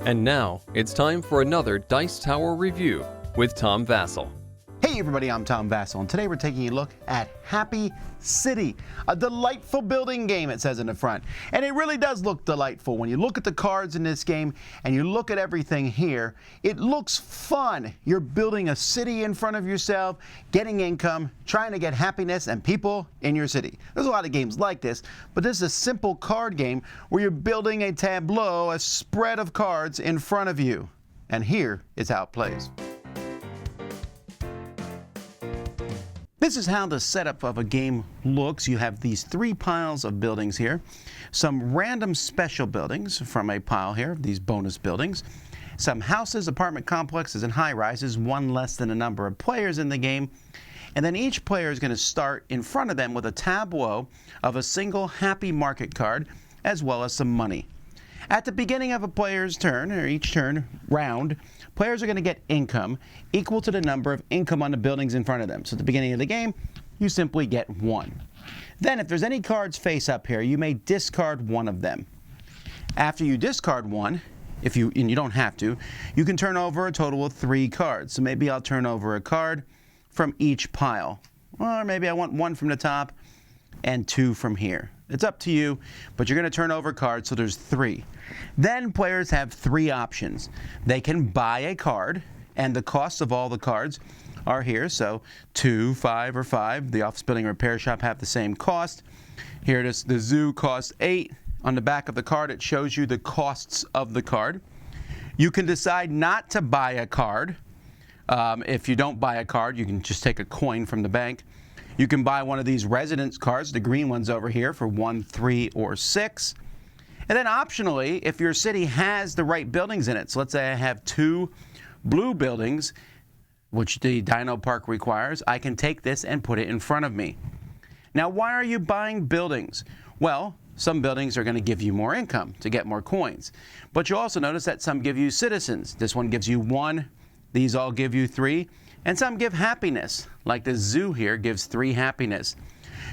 And now, it's time for another Dice Tower review with Tom Vasel. Hey everybody, I'm Tom Vasel, and today we're taking a look at Happy City, a delightful building game, it says in the front. And it really does look delightful. When you look at the cards in this game and you look at everything here, it looks fun. You're building a city in front of yourself, getting income, trying to get happiness and people in your city. There's a lot of games like this, but this is a simple card game where you're building a tableau, a spread of cards in front of you. And here is how it plays. This is how the setup of a game looks. You have these three piles of buildings here, some random special buildings from a pile here, these bonus buildings, some houses, apartment complexes, and high-rises, one less than a number of players in the game, and then each player is going to start in front of them with a tableau of a single happy market card as well as some money. At the beginning of a player's turn, or each turn round, players are going to get income equal to the number of income on the buildings in front of them. So at the beginning of the game, you simply get 1. Then if there's any cards face up here, you may discard one of them. After you discard one, and you don't have to, you can turn over a total of 3 cards. So maybe I'll turn over a card from each pile. Or maybe I want 1 from the top and 2 from here. It's up to you, but you're going to turn over cards, so there's 3. Then players have 3 options. They can buy a card, and the costs of all the cards are here. So 2, 5, or 5. The office building repair shop have the same cost. Here it is. The zoo costs 8. On the back of the card, it shows you the costs of the card. You can decide not to buy a card. If you don't buy a card, you can just take a coin from the bank. You can buy one of these residence cards, the green ones over here, for 1, 3, or 6. And then optionally, if your city has the right buildings in it, so let's say I have 2 blue buildings, which the Dino Park requires, I can take this and put it in front of me. Now, why are you buying buildings? Well, some buildings are going to give you more income to get more coins. But you'll also notice that some give you citizens. This one gives you 1. These all give you 3. And some give happiness, like the zoo here gives 3 happiness.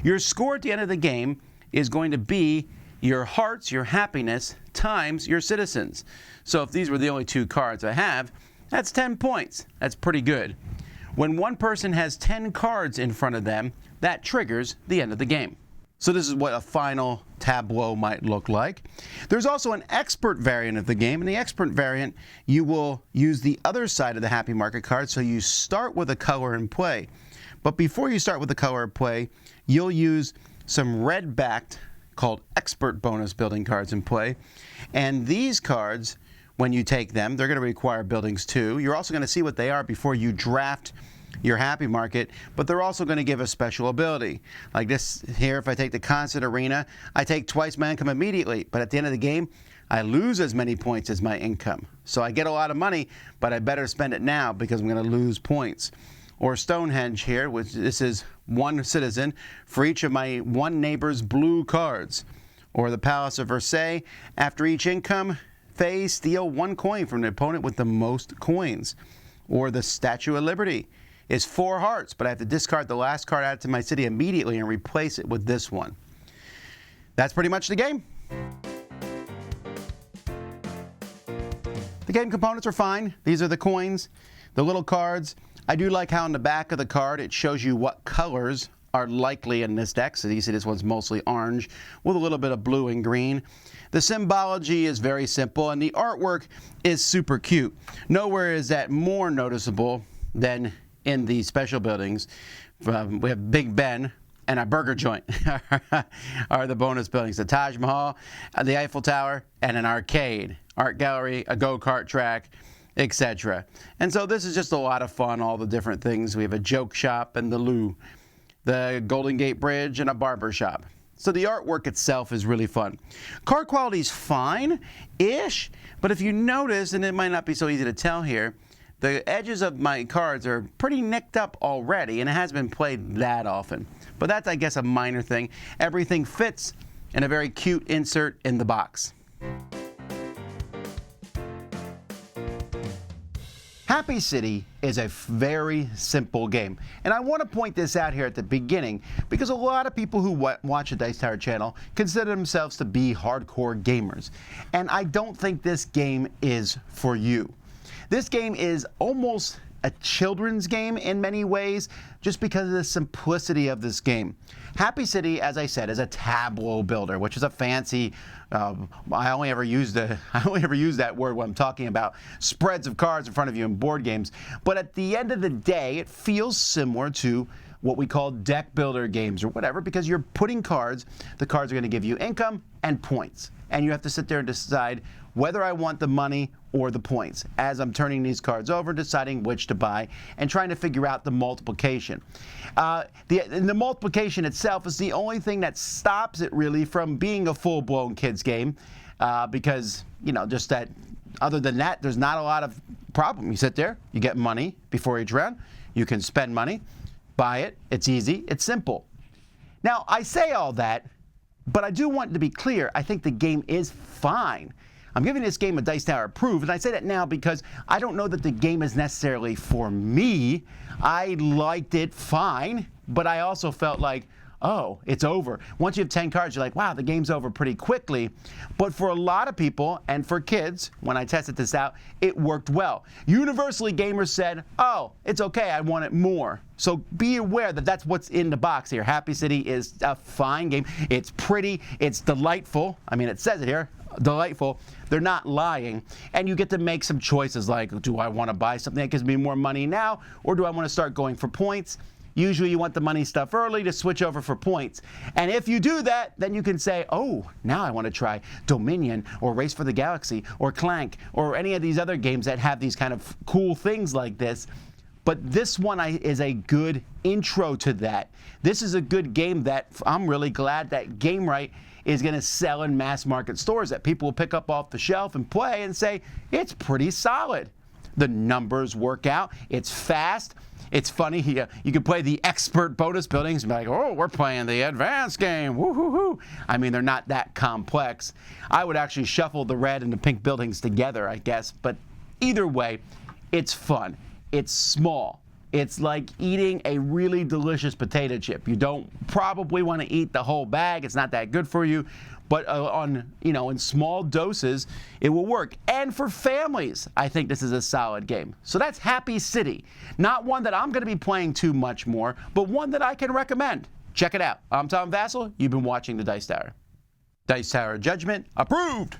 Your score at the end of the game is going to be your hearts, your happiness, times your citizens. So if these were the only 2 cards I have, that's 10 points. That's pretty good. When one person has 10 cards in front of them, that triggers the end of the game. So this is what a final tableau might look like. There's also an expert variant of the game. In the expert variant, you will use the other side of the happy market card, so you start with a color in play. But before you start with the color in play, you'll use some red-backed, called expert bonus building cards in play. And these cards, when you take them, they're going to require buildings too. You're also going to see what they are before you draft your happy market, but they're also going to give a special ability. Like this here, if I take the concert arena, I take twice my income immediately, but at the end of the game, I lose as many points as my income. So I get a lot of money, but I better spend it now because I'm going to lose points. Or Stonehenge here, which this is 1 citizen for each of my 1 neighbor's blue cards. Or the Palace of Versailles, after each income phase, steal 1 coin from the opponent with the most coins. Or the Statue of Liberty is 4 hearts, but I have to discard the last card added to my city immediately and replace it with this one. That's pretty much the game. The game components are fine. These are the coins, the little cards. I do like how on the back of the card it shows you what colors are likely in this deck. So you see this one's mostly orange with a little bit of blue and green. The symbology is very simple and the artwork is super cute. Nowhere is that more noticeable than in the special buildings. We have Big Ben and a burger joint are the bonus buildings. The Taj Mahal, the Eiffel Tower, and an arcade, art gallery, a go-kart track, etc. And so this is just a lot of fun, all the different things. We have a joke shop and the loo, the Golden Gate Bridge, and a barber shop. So the artwork itself is really fun. Card quality is fine-ish, but if you notice, and it might not be so easy to tell here, the edges of my cards are pretty nicked up already, and it hasn't been played that often. But that's, I guess, a minor thing. Everything fits in a very cute insert in the box. Happy City is a very simple game, and I want to point this out here at the beginning because a lot of people who watch the Dice Tower channel consider themselves to be hardcore gamers, and I don't think this game is for you. This game is almost a children's game in many ways just because of the simplicity of this game. Happy City, as I said, is a tableau builder, which is a fancy, I only ever use that word when I'm talking about spreads of cards in front of you in board games. But at the end of the day, it feels similar to what we call deck builder games or whatever, because you're putting cards. The cards are going to give you income and points. And you have to sit there and decide whether I want the money or the points as I'm turning these cards over, deciding which to buy, and trying to figure out the multiplication. The multiplication itself is the only thing that stops it really from being a full-blown kids game because, you know, just that other than that, there's not a lot of problem. You sit there, you get money before each round, you can spend money, buy it, it's easy, it's simple. Now, I say all that, but I do want to be clear, I think the game is fine. I'm giving this game a Dice Tower approved, and I say that now because I don't know that the game is necessarily for me. I liked it fine, but I also felt like, oh, it's over. Once you have 10 cards, you're like, wow, the game's over pretty quickly. But for a lot of people, and for kids, when I tested this out, it worked well. Universally, gamers said, oh, it's okay, I want it more. So be aware that that's what's in the box here. Happy City is a fine game. It's pretty, it's delightful. I mean, it says it here. Delightful. They're not lying. And you get to make some choices like, do I want to buy something that gives me more money now, or do I want to start going for points? Usually you want the money stuff early to switch over for points. And if you do that, then you can say, oh, now I want to try Dominion or Race for the Galaxy or Clank or any of these other games that have these kind of cool things like this. But this one is a good intro to that. This is a good game that I'm really glad that GameRight is going to sell in mass market stores, that people will pick up off the shelf and play and say, it's pretty solid. The numbers work out. It's fast. It's funny. You can play the expert bonus buildings and be like, oh, we're playing the advanced game. Woo-hoo-hoo. I mean, they're not that complex. I would actually shuffle the red and the pink buildings together, I guess. But either way, it's fun. It's small. It's like eating a really delicious potato chip. You don't probably want to eat the whole bag. It's not that good for you. But in small doses, it will work. And for families, I think this is a solid game. So that's Happy City. Not one that I'm going to be playing too much more, but one that I can recommend. Check it out. I'm Tom Vasel. You've been watching the Dice Tower. Dice Tower Judgment approved.